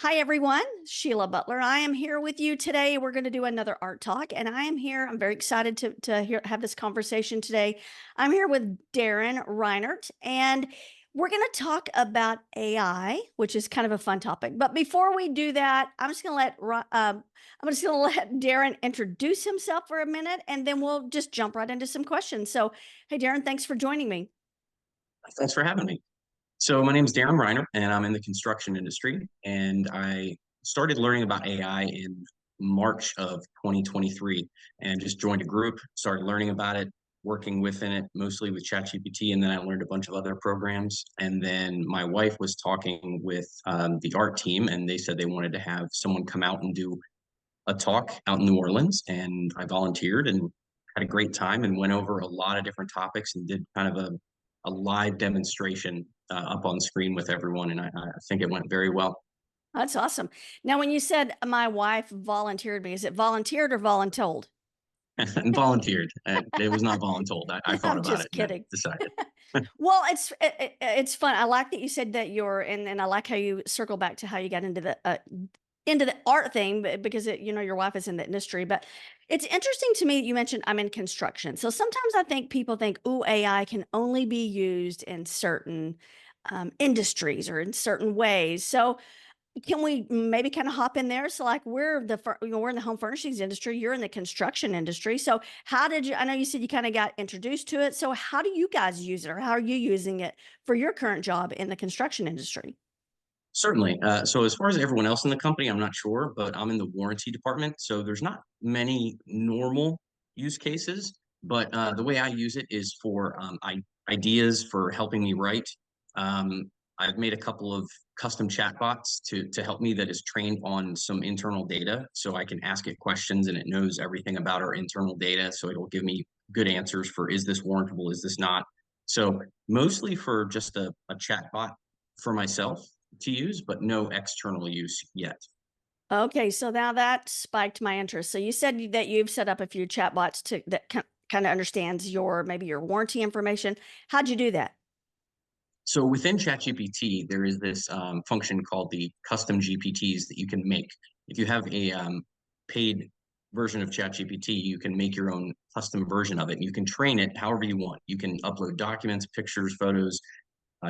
Hi, everyone. Sheila Butler. I am here with you today. We're going to do another art talk, and I am here. I'm very excited to have this conversation today. I'm here with Darren Reinert, and we're going to talk about AI, which is kind of a fun topic. But before we do that, I'm just going to let Darren introduce himself for a minute, and then we'll just jump right into some questions. So, hey, Darren, thanks for joining me. Thanks for having me. So my name is Darren Reiner, and I'm in the construction industry. And I started learning about AI in March of 2023, and just joined a group, started learning about it, working within it, mostly with ChatGPT. And then I learned a bunch of other programs. And then my wife was talking with the art team, and they said they wanted to have someone come out and do a talk out in New Orleans. And I volunteered and had a great time and went over a lot of different topics and did kind of a live demonstration up on screen with everyone. And I think it went very well. That's awesome. Now, when you said my wife volunteered me, is it volunteered or voluntold? And volunteered. It was not voluntold. I thought I'm about just it and then kidding. decided. Well, it's fun. I like that you said that and I like how you circle back to how you got into the art thing because your wife is in the industry. But it's interesting to me that you mentioned I'm in construction. So sometimes I think people think, "Oh, AI can only be used in certain industries or in certain ways." So can we maybe kind of hop in there? So like we're in the home furnishings industry, you're in the construction industry. So how did you, I know you said you kind of got introduced to it. So how do you guys use it, or how are you using it for your current job in the construction industry? Certainly. So as far as everyone else in the company, I'm not sure, but I'm in the warranty department. So there's not many normal use cases, but the way I use it is for ideas for helping me write. I've made a couple of custom chatbots to help me that is trained on some internal data. So I can ask it questions and it knows everything about our internal data. So it'll give me good answers for, is this warrantable? Is this not? So mostly for just a chatbot for myself to use, but no external use yet. Okay, so now that spiked my interest. So you said that you've set up a few chatbots that kind of understands maybe your warranty information. How'd you do that? So within ChatGPT, there is this function called the custom GPTs that you can make. If you have a paid version of ChatGPT, you can make your own custom version of it. And you can train it however you want. You can upload documents, pictures, photos.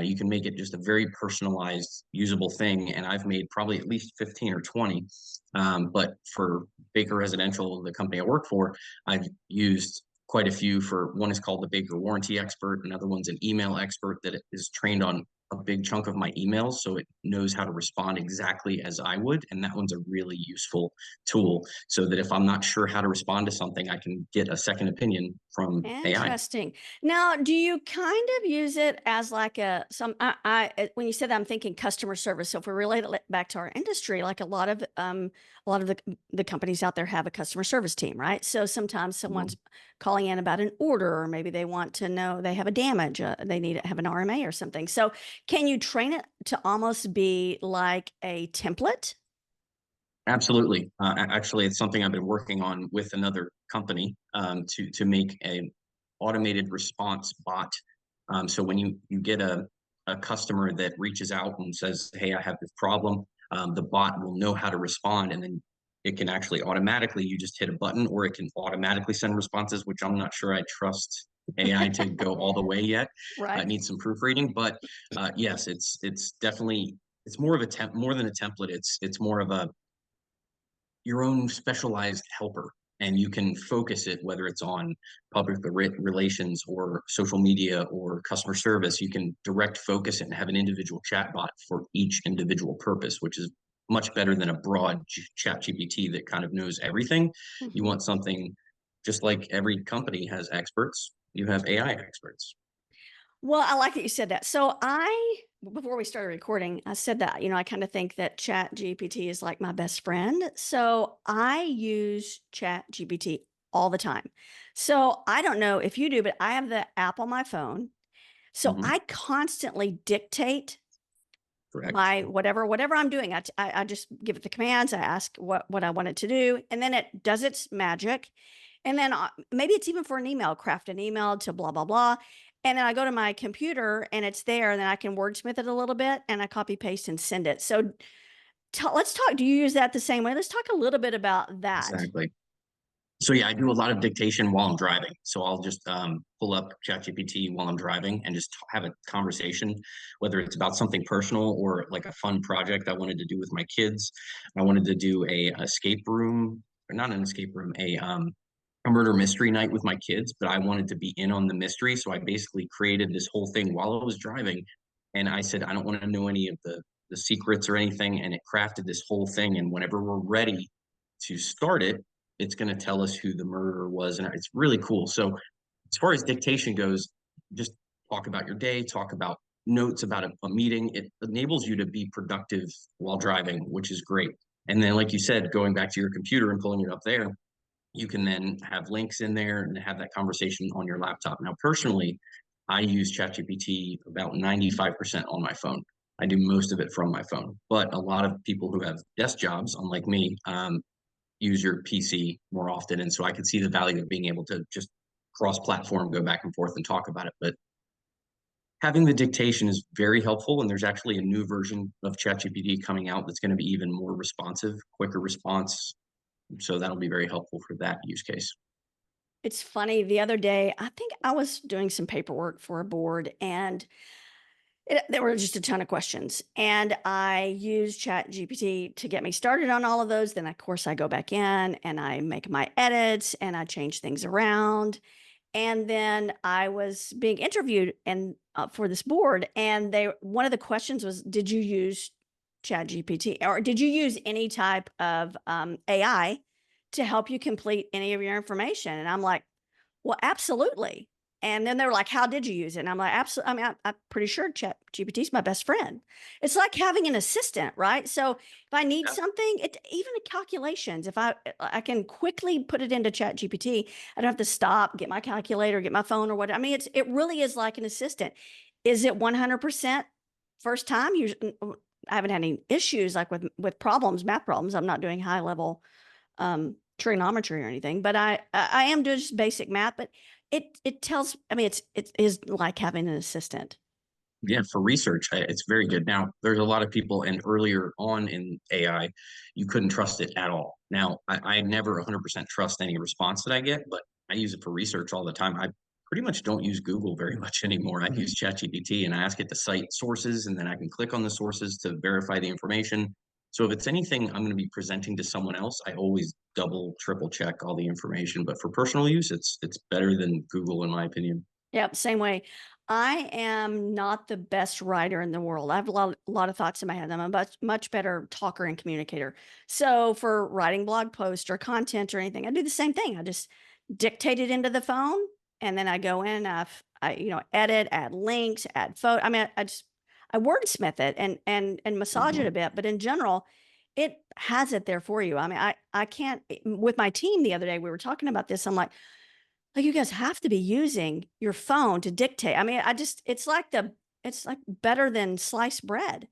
You can make it just a very personalized, usable thing. And I've made probably at least 15 or 20. But for Baker Residential, the company I work for, I've used quite a few. For one is called the Baker Warranty Expert. Another one's an email expert that is trained on a big chunk of my emails, so it knows how to respond exactly as I would. And that one's a really useful tool, so that if I'm not sure how to respond to something, I can get a second opinion from AI. Interesting. Now, do you kind of use it as like when you said that, I'm thinking customer service. So if we relate it back to our industry, like a lot of the companies out there have a customer service team, right? So sometimes someone's calling in about an order, or maybe they want to know they have a damage, they need to have an RMA or something. So can you train it to almost be like a template? Absolutely. Actually, it's something I've been working on with another company to make a automated response bot. So when you get a customer that reaches out and says, "Hey, I have this problem," the bot will know how to respond, and then it can actually automatically. You just hit a button, or it can automatically send responses, which I'm not sure I trust AI to go all the way yet. It Right. needs some proofreading, but yes, it's definitely it's more of more than a template. It's more of a your own specialized helper, and you can focus it, whether it's on public relations or social media or customer service. You can direct focus it and have an individual chatbot for each individual purpose, which is much better than a broad chat GPT that kind of knows everything. You Mhm. want something, just like every company has experts, you have AI experts. Well, I like that you said that. Before we started recording, I said that, I kind of think that Chat GPT is like my best friend. So I use Chat GPT all the time. So I don't know if you do, but I have the app on my phone. So Mhm. I constantly dictate Correct. my whatever I'm doing. I just give it the commands. I ask what I want it to do, and then it does its magic. And then maybe it's even for an email, craft an email to blah blah blah. And then I go to my computer and it's there, and then I can wordsmith it a little bit, and I copy paste and send it. So let's talk. Do you use that the same way? Let's talk a little bit about that. Exactly. So yeah, I do a lot of dictation while I'm driving. So I'll just pull up ChatGPT while I'm driving and just have a conversation, whether it's about something personal or like a fun project I wanted to do with my kids. I wanted to do a escape room, or not an escape room, a murder mystery night with my kids, but I wanted to be in on the mystery. So I basically created this whole thing while I was driving, and I said I don't want to know any of the secrets or anything, and it crafted this whole thing. And whenever we're ready to start it, it's going to tell us who the murderer was, and it's really cool. So as far as dictation goes, just talk about your day, talk about notes about a meeting. It enables you to be productive while driving, which is great. And then, like you said, going back to your computer and pulling it up there, you can then have links in there and have that conversation on your laptop. Now, personally, I use ChatGPT about 95% on my phone. I do most of it from my phone, but a lot of people who have desk jobs, unlike me, use your PC more often. And so I could see the value of being able to just cross platform, go back and forth and talk about it. But having the dictation is very helpful. And there's actually a new version of ChatGPT coming out that's going to be even more responsive, quicker response. So that'll be very helpful for that use case. It's funny. The other day, I think I was doing some paperwork for a board, and there were just a ton of questions, and I used ChatGPT to get me started on all of those. Then, of course, I go back in and I make my edits and I change things around. And then I was being interviewed and for this board, and they one of the questions was, "Did you use ChatGPT, or did you use any type of AI to help you complete any of your information?" And I'm like, well, absolutely. And then they were like, "How did you use it?" And I'm like, "Absolutely. I mean, I'm pretty sure ChatGPT is my best friend." It's like having an assistant, right? So if I need Yeah. something, even the calculations, if I can quickly put it into ChatGPT, I don't have to stop, get my calculator, get my phone or what. I mean, it really is like an assistant. Is it 100% first time? I haven't had any issues like with problems, math problems. I'm not doing high level trigonometry or anything, but I am doing just basic math, but it tells, I mean, it is like having an assistant. Yeah, for research, it's very good. Now, there's a lot of people, and earlier on in AI, you couldn't trust it at all. Now, I never 100% trust any response that I get, but I use it for research all the time. I pretty much don't use Google very much anymore. I use ChatGPT and I ask it to cite sources, and then I can click on the sources to verify the information. So if it's anything I'm going to be presenting to someone else, I always double, triple check all the information. But for personal use, it's better than Google, in my opinion. Yep, same way. I am not the best writer in the world. I have a lot of thoughts in my head. I'm a much better talker and communicator. So for writing blog posts or content or anything, I do the same thing. I just dictate it into the phone, and then I go in, edit, add links, add photo. I mean, I wordsmith it and massage it Mhm. a bit, but in general, it has it there for you. I mean, I can't with my team the other day, we were talking about this. I'm like, you guys have to be using your phone to dictate. I mean, it's like better than sliced bread.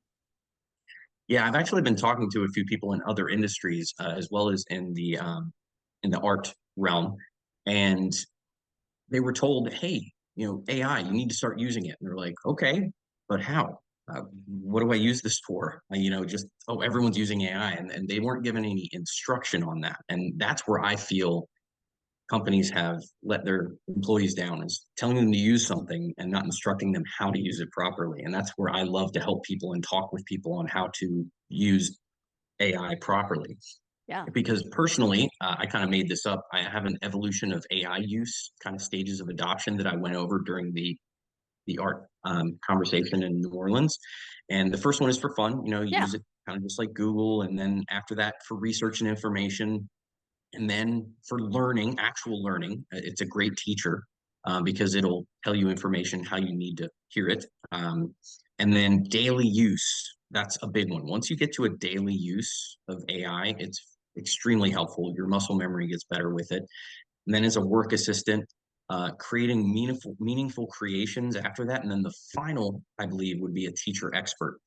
Yeah, I've actually been talking to a few people in other industries, as well as in the art realm, and they were told, "Hey, AI, you need to start using it." And they're like, "Okay, but how? What do I use this for?" Just everyone's using AI, and they weren't given any instruction on that, and that's where I feel companies have let their employees down, is telling them to use something and not instructing them how to use it properly. And that's where I love to help people and talk with people on how to use AI properly. Yeah. Because personally, I kind of made this up. I have an evolution of AI use, kind of stages of adoption that I went over during the art conversation in New Orleans. And the first one is for fun. Use Yeah. it kind of just like Google, and then after that for research and information, and then for learning, actual learning, it's a great teacher, because it'll tell you information how you need to hear it. And then daily use, that's a big one. Once you get to a daily use of AI, it's extremely helpful. Your muscle memory gets better with it. And then as a work assistant, creating meaningful creations after that. And then the final, I believe, would be a teacher expert.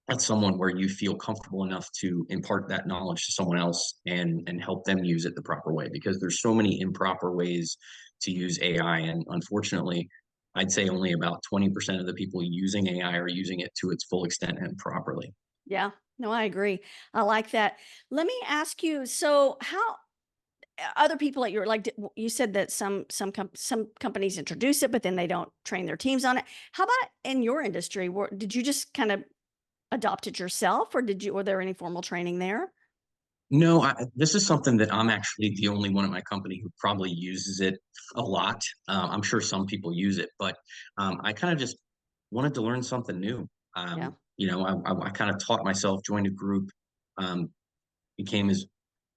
That's someone where you feel comfortable enough to impart that knowledge to someone else and help them use it the proper way, because there's so many improper ways to use AI. And unfortunately, I'd say only about 20% of the people using AI are using it to its full extent and properly. Yeah. No, I agree. I like that. Let me ask you, so how other people at your like you said that some companies introduce it but then they don't train their teams on it. How about in your industry? Did you just kind of adopt it yourself or did you were there any formal training there? No, this is something that I'm actually the only one at my company who probably uses it a lot. I'm sure some people use it, but I kind of just wanted to learn something new. Yeah. I kind of taught myself, joined a group, um, became as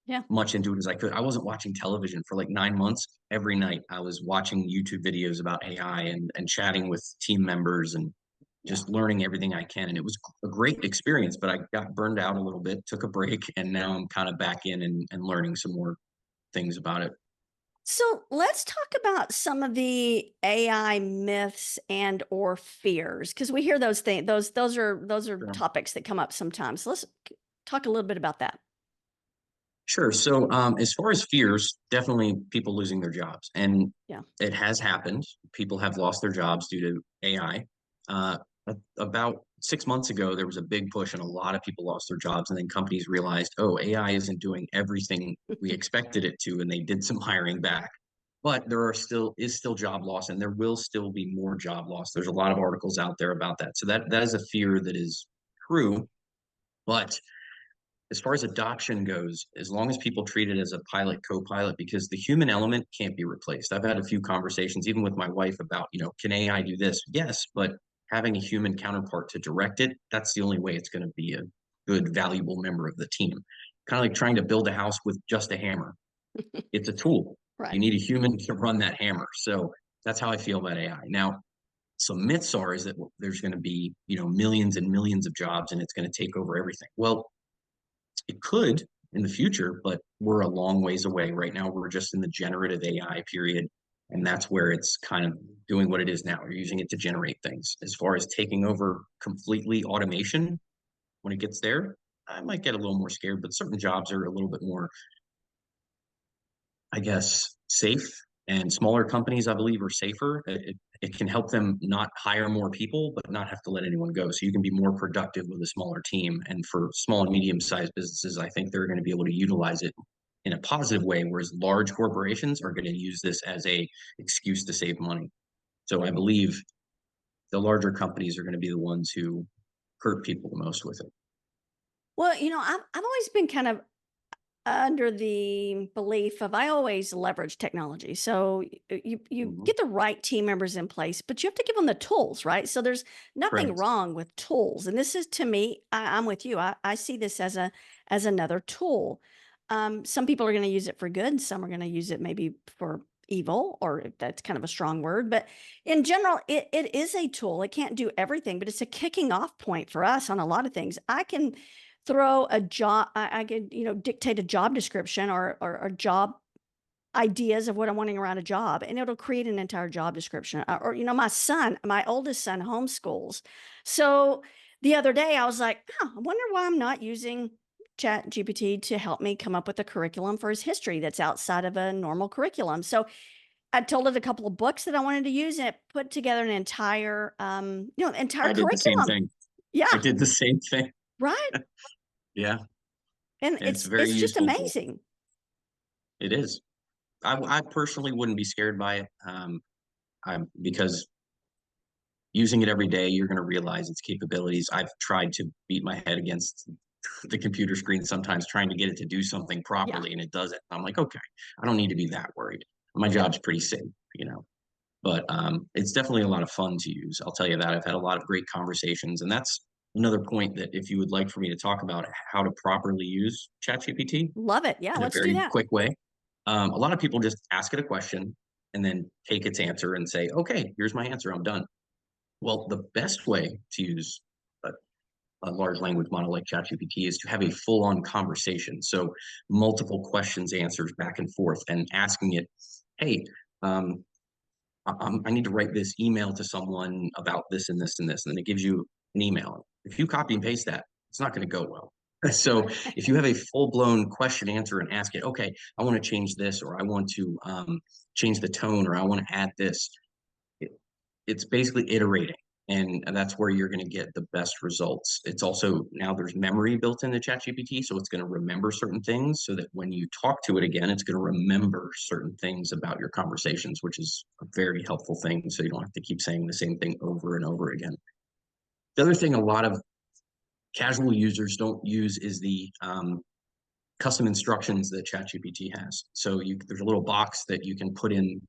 Yeah. much into it as I could. I wasn't watching television for like 9 months. Every night I was watching YouTube videos about AI and chatting with team members and Yeah. just learning everything I can. And it was a great experience, but I got burned out a little bit, took a break, and now I'm kind of back in and learning some more things about it. So let's talk about some of the AI myths and or fears because we hear those things. Those are Sure. topics that come up sometimes. So let's talk a little bit about that. Sure. So, as far as fears, definitely people losing their jobs, and Yeah. it has happened. People have lost their jobs due to AI. About 6 months ago, there was a big push, and a lot of people lost their jobs. And then companies realized, oh, AI isn't doing everything we expected it to, and they did some hiring back. But there are still job loss, and there will still be more job loss. There's a lot of articles out there about that. So that is a fear that is true, but as far as adoption goes, as long as people treat it as a pilot co-pilot, because the human element can't be replaced. I've had a few conversations, even with my wife, about, can AI do this? Yes, but having a human counterpart to direct it, that's the only way it's going to be a good, valuable member of the team. Kind of like trying to build a house with just a hammer. It's a tool. You Right. need a human to run that hammer. So that's how I feel about AI. Now, some myths are is that there's going to be, millions and millions of jobs and it's going to take over everything. Well, it could in the future, but we're a long ways away. Right now, we're just in the generative AI period, and that's where it's kind of doing what it is now. You're using it to generate things. As far as taking over completely automation, when it gets there, I might get a little more scared, but certain jobs are a little bit more, I guess, safe. And smaller companies, I believe, are safer. It can help them not hire more people, but not have to let anyone go. So you can be more productive with a smaller team. And for small and medium sized businesses, I think they're going to be able to utilize it in a positive way, whereas large corporations are going to use this as a excuse to save money. So I believe the larger companies are going to be the ones who hurt people the most with it. Well, I've always been kind of under the belief of I always leverage technology. So you Mhm. get the right team members in place, but you have to give them the tools, right? So there's nothing Correct. wrong with tools. And this is to me, I'm with you. I see this as another tool. Some people are going to use it for good, and some are going to use it maybe for evil, or if that's kind of a strong word. But in general, it is a tool. It can't do everything, but it's a kicking off point for us on a lot of things. I can throw a job I could, dictate a job description or job ideas of what I'm wanting around a job, and it'll create an entire job description. Or, my oldest son homeschools. So the other day I was like, oh, I wonder why I'm not using Chat GPT to help me come up with a curriculum for his history that's outside of a normal curriculum. So I told it a couple of books that I wanted to use, and it put together an entire I did the same curriculum. thing. I Yeah, did the same thing. right. Yeah. And It's a it's very it's just useful tool. amazing. It is. I personally wouldn't be scared by it, because using it every day, you're going to realize its capabilities. I've tried to beat my head against the computer screen sometimes, trying to get it to do something Yeah, properly, and it does it. I'm like, okay, I don't need to be that worried. My yeah. job's pretty safe, But it's definitely a lot of fun to use. I'll tell you that. I've had a lot of great conversations, and that's another point that if you would like for me to talk about how to properly use ChatGPT Love it. Yeah, in a let's do very that. quick way. A lot of people just ask it a question and then take its answer and say, okay, here's my answer. I'm done. Well, the best way to use a, a large language model like ChatGPT is to have a full on conversation. So, multiple questions, answers back and forth, and asking it, hey, um, I need to write this email to someone about this and this and this. And then it gives you an email. If you copy and paste that, it's not going to go well. So Right. if you have a full blown question answer and ask it, okay, I want to change this, or I want to change the tone, or I want to add this, it, it's basically iterating. and that's where you're going to get the best results. It's also now there's memory built into ChatGPT, so it's going to remember certain things so that when you talk to it again, it's going to remember certain things about your conversations, which is a very helpful thing. So you don't have to keep saying the same thing over and over again. The other thing a lot of casual users don't use is the custom instructions that ChatGPT has. So there's a little box that you can put in,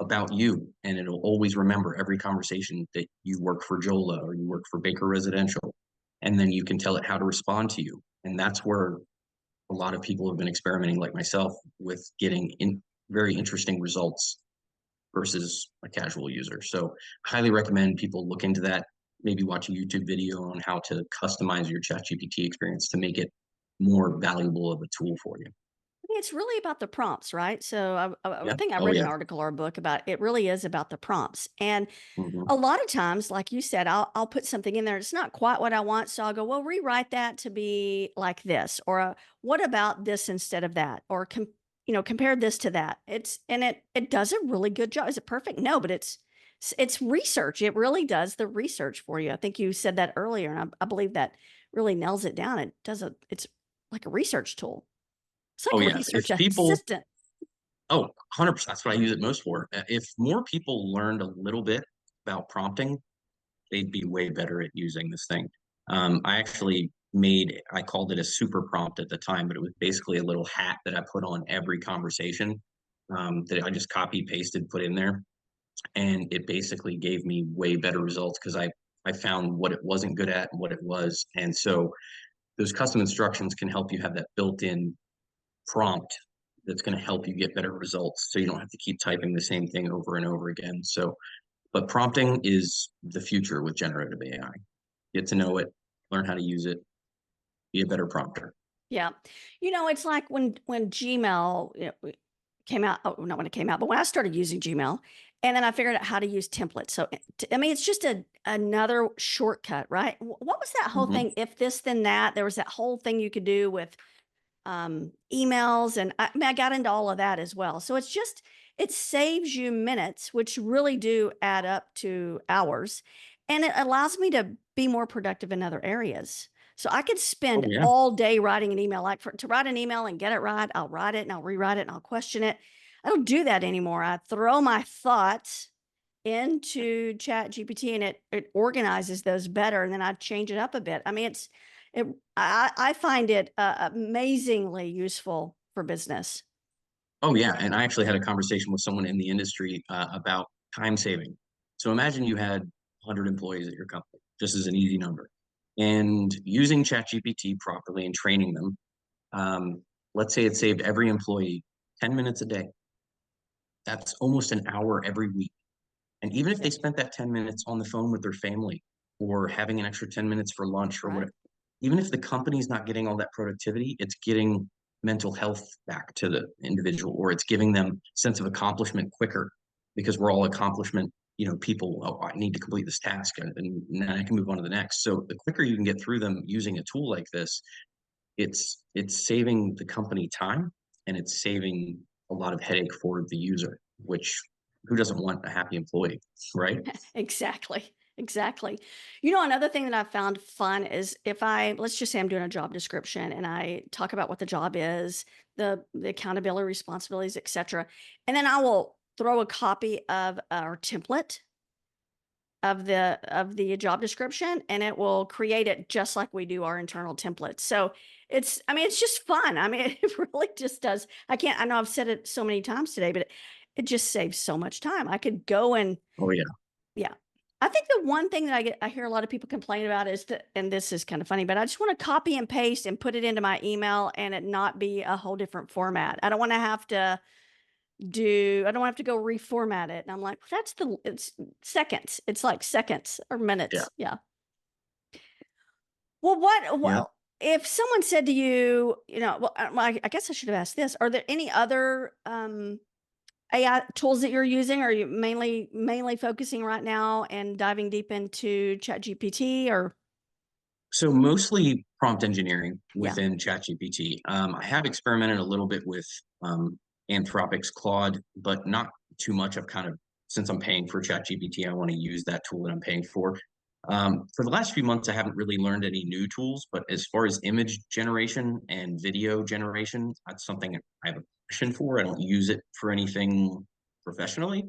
about you, and it'll always remember every conversation that you work for Jola or you work for Baker Residential, and then you can tell it how to respond to you. And that's where a lot of people have been experimenting, like myself, with getting in very interesting results versus a casual user. So highly recommend people look into that, maybe watch a YouTube video on how to customize your ChatGPT experience to make it more valuable of a tool for you. It's really about the prompts, right? So I Yeah. think I Oh read yeah. an article or a book about it really is about the prompts. And Hmm. a lot of times, like you said, I'll put something in there. It's not quite what I want. So I'll go, well, rewrite that to be like this, or what about this instead of that? Or compare this to that. It does a really good job. Is it perfect? No, but it's research. It really does the research for you. I think you said that earlier, and I believe that really nails it down. It's like a research tool. It's Oh like a yes. If research people, assistant. oh, 100%, that's what I use it most for. If more people learned a little bit about prompting, they'd be way better at using this thing. I called it a super prompt at the time, but it was basically a little hat that I put on every conversation, that I just copy pasted, put in there. And it basically gave me way better results because I found what it wasn't good at and what it was. And so those custom instructions can help you have that built-in prompt that's going to help you get better results. So you don't have to keep typing the same thing over and over again. So, but prompting is the future with generative AI. Get to know it, learn how to use it, be a better prompter. Yeah. It's like when Gmail, came out, oh, not when it came out, but when I started using Gmail, and then I figured out how to use templates. So, I mean, it's just another shortcut, right? What was that whole Mhm. thing? If this, then that. There was that whole thing you could do with emails, and mean, I got into all of that as well. So it saves you minutes, which really do add up to hours, and it allows me to be more productive in other areas. So I could Oh spend yeah. all day writing an email. Like to write an email and get it right, I'll write it and I'll rewrite it and I'll question it. I don't do that anymore. I throw my thoughts into Chat GPT, and it organizes those better, and then I change it up a bit. I mean, I find it amazingly useful for business. Oh yeah. And I actually had a conversation with someone in the industry about time saving. So imagine you had 100 employees at your company, just as an easy number, and using ChatGPT properly and training them. Let's say it saved every employee 10 minutes a day. That's almost an hour every week. And even if Yeah, they spent that 10 minutes on the phone with their family or having an extra 10 minutes for lunch or right. whatever, even if the company's not getting all that productivity, it's getting mental health back to the individual, or it's giving them sense of accomplishment quicker because we're all accomplishment, people. Oh, I need to complete this task, and then I can move on to the next. So the quicker you can get through them using a tool like this, it's saving the company time, and it's saving a lot of headache for the user, which who doesn't want a happy employee, right? Exactly. Exactly. Another thing that I've found fun is if let's just say I'm doing a job description and I talk about what the job is, the accountability, responsibilities, etc. And then I will throw a copy of our template of the job description, and it will create it just like we do our internal templates. So it's just fun. I mean, it really just does. I know I've said it so many times today, but it just saves so much time. I could go and Oh yeah. yeah. I think the one thing that I hear a lot of people complain about is that, and this is kind of funny, but I just want to copy and paste and put it into my email and it not be a whole different format. I don't have to go reformat it. And I'm like, it's seconds. It's like seconds or Yeah. minutes. Yeah. Yeah. Well, if someone said to you, I guess I should have asked this. Are there any other AI tools that you're using? Are you mainly focusing right now and diving deep into ChatGPT or So mostly prompt engineering yeah, within ChatGPT. I have experimented a little bit with Anthropic's Claude, but not too much. I've kind of since I'm paying for ChatGPT, I want to use that tool that I'm paying for. For the last few months, I haven't really learned any new tools, but as far as image generation and video generation, that's something I have a passion for. I don't use it for anything professionally.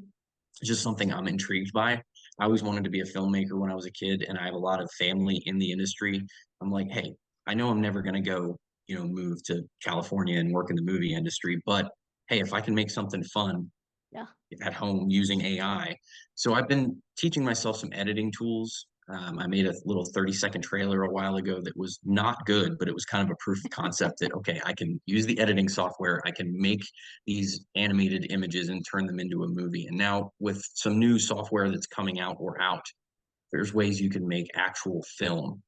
It's just something I'm intrigued by. I always wanted to be a filmmaker when I was a kid, and I have a lot of family in the industry. I'm like, hey, I know I'm never going to go, move to California and work in the movie industry, but hey, if I can make something fun Yeah. at home using AI. So I've been teaching myself some editing tools. I made a little 30-second trailer a while ago that was not good, but it was kind of a proof of concept that, okay, I can use the editing software. I can make these animated images and turn them into a movie. And now with some new software that's coming out or out, there's ways you can make actual film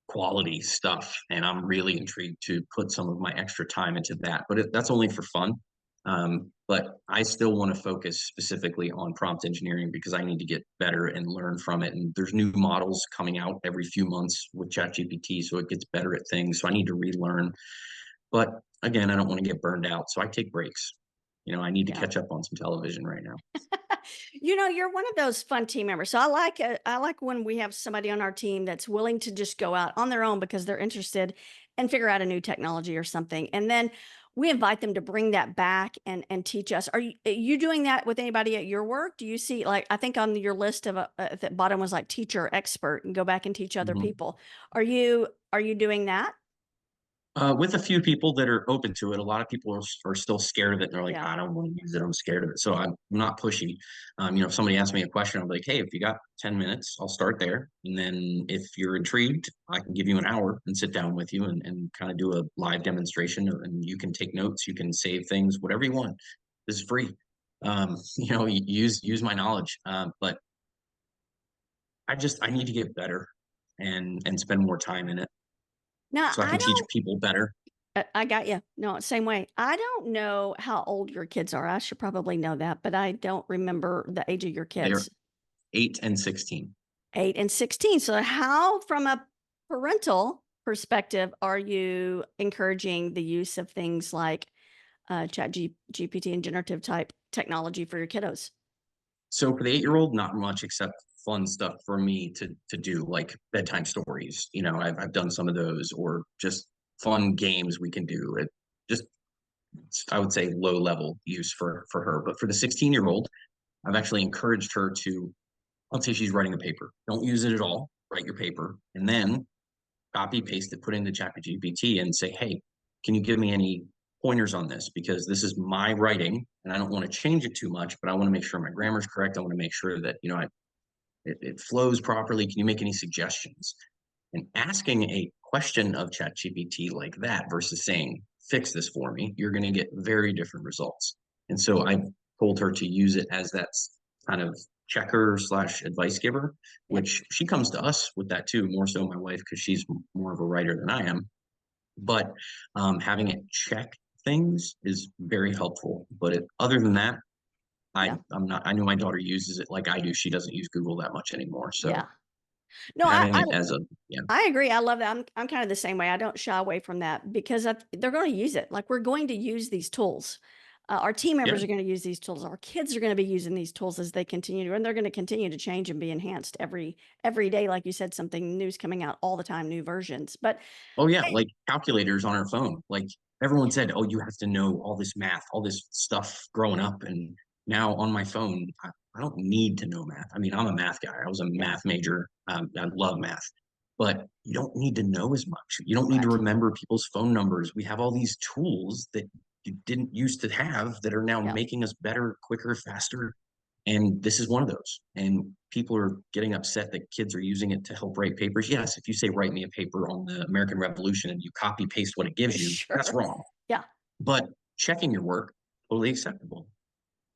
quality stuff. And I'm really intrigued to put some of my extra time into that. But that's only for fun. But I still want to focus specifically on prompt engineering because I need to get better and learn from it. And there's new models coming out every few months with ChatGPT, so it gets better at things. So I need to relearn. But again, I don't want to get burned out. So I take breaks. I need to Yeah. catch up on some television right now. You're one of those fun team members. So I like when we have somebody on our team that's willing to just go out on their own because they're interested and figure out a new technology or something. And then we invite them to bring that back and teach us. Are you doing that with anybody at your work? Do you see, like, I think on your list of at the bottom was like teacher expert and go back and teach other Mhm. people. Are you doing that? With a few people that are open to it, a lot of people are still scared of it. They're like, Yeah. I don't want to use it. I'm scared of it. So I'm not pushy. If somebody asks me a question, I'm like, hey, if you got 10 minutes, I'll start there. And then if you're intrigued, I can give you an hour and sit down with you and kind of do a live demonstration. And you can take notes, you can save things, whatever you want. This is free. Use my knowledge. But I need to get better and spend more time in it Now, so I can teach people better. I got you. No, same way. I don't know how old your kids are. I should probably know that, but I don't remember the age of your They're kids. 8 and 16. 8 and 16. So how, from a parental perspective, are you encouraging the use of things like GPT and generative type technology for your kiddos? So for the 8-year-old, not much except fun stuff for me to do, like bedtime stories. I've done some of those, or just fun games we can do. It just I would say low level use for her. But for the 16-year-old, I've actually encouraged her to. Let's say she's writing a paper. Don't use it at all. Write your paper, and then copy paste it, put it into ChatGPT, and say, hey, can you give me any pointers on this? Because this is my writing, and I don't want to change it too much, but I want to make sure my grammar's correct. I want to make sure that it flows properly. Can you make any suggestions? And asking a question of ChatGPT like that versus saying, fix this for me, you're going to get very different results. And so I told her to use it as that kind of checker slash advice giver, Yep. which she comes to us with that too, more so my wife, because she's more of a writer than I am. But having it check things is very helpful. But other than that, Yeah. I'm not. I know my daughter uses it like I do. She doesn't use Google that much anymore. So Yeah. No, having it as a yeah, I agree. I love that. I'm kind of the same way. I don't shy away from that because they're going to use it. Like, we're going to use these tools. Our team yeah. members are going to use these tools. Our kids are going to be using these tools as they continue to, and they're going to continue to change and be enhanced every day. Like you said, something new's coming out all the time, new versions. But Oh yeah, like calculators on our phone. Like everyone said, oh, you have to know all this math, all this stuff growing up, and now on my phone, I don't need to know math. I mean, I'm a math guy. I was a yeah, math major. I love math, but you don't need to know as much. You don't need to right. remember people's phone numbers. We have all these tools that you didn't used to have that are now Yeah, making us better, quicker, faster. And this is one of those. And people are getting upset that kids are using it to help write papers. Yes, if you say, write me a paper on the American Revolution and you copy paste what it gives you, that's sure. wrong. Yeah. But checking your work, totally acceptable.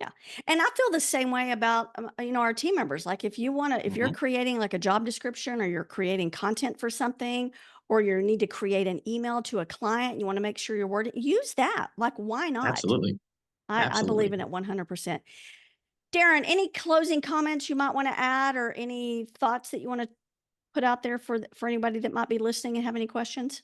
Yeah. And I feel the same way about, our team members. Like, if you're Mhm. creating like a job description, or you're creating content for something, or you need to create an email to a client, you want to make sure you're wording, use that. Like, why not? Absolutely. I believe Absolutely. in it 100%. Darren, any closing comments you might want to add, or any thoughts that you want to put out there for anybody that might be listening and have any questions?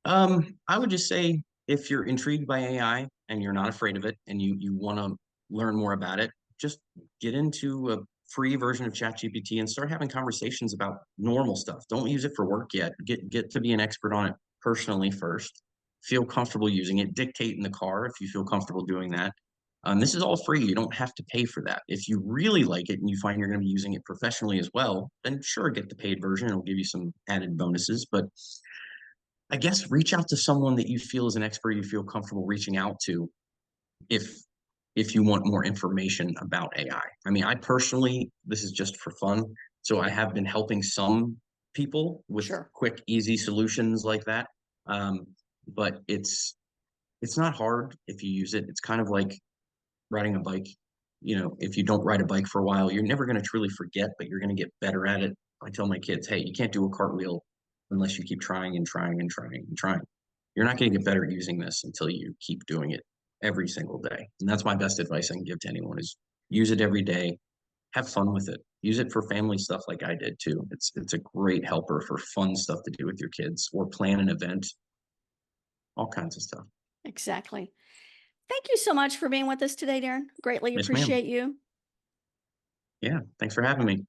I would just say if you're intrigued by AI and you're not afraid of it and you want to learn more about it, just get into a free version of ChatGPT and start having conversations about normal stuff. Don't use it for work yet. Get to be an expert on it personally first. Feel comfortable using it. Dictate in the car if you feel comfortable doing that. This is all free. You don't have to pay for that. If you really like it and you find you're going to be using it professionally as well, then sure, get the paid version. It'll give you some added bonuses. But I guess reach out to someone that you feel is an expert you feel comfortable reaching out to if you want more information about AI. I mean, I personally, this is just for fun. So I have been helping some people with Sure. quick, easy solutions like that. Um, but it's not hard if you use it. It's kind of like riding a bike. You know, if you don't ride a bike for a while, you're never going to truly forget, but you're going to get better at it. I tell my kids, hey, you can't do a cartwheel unless you keep trying and trying and trying and trying. You're not going to get better at using this until you keep doing it every single day. And that's my best advice I can give to anyone is use it every day, have fun with it. Use it for family stuff like I did too. It's a great helper for fun stuff to do with your kids or plan an event, all kinds of stuff. Exactly. Thank you so much for being with us today, Darren. Greatly Yes, ma'am. appreciate you. Yeah, thanks for having me.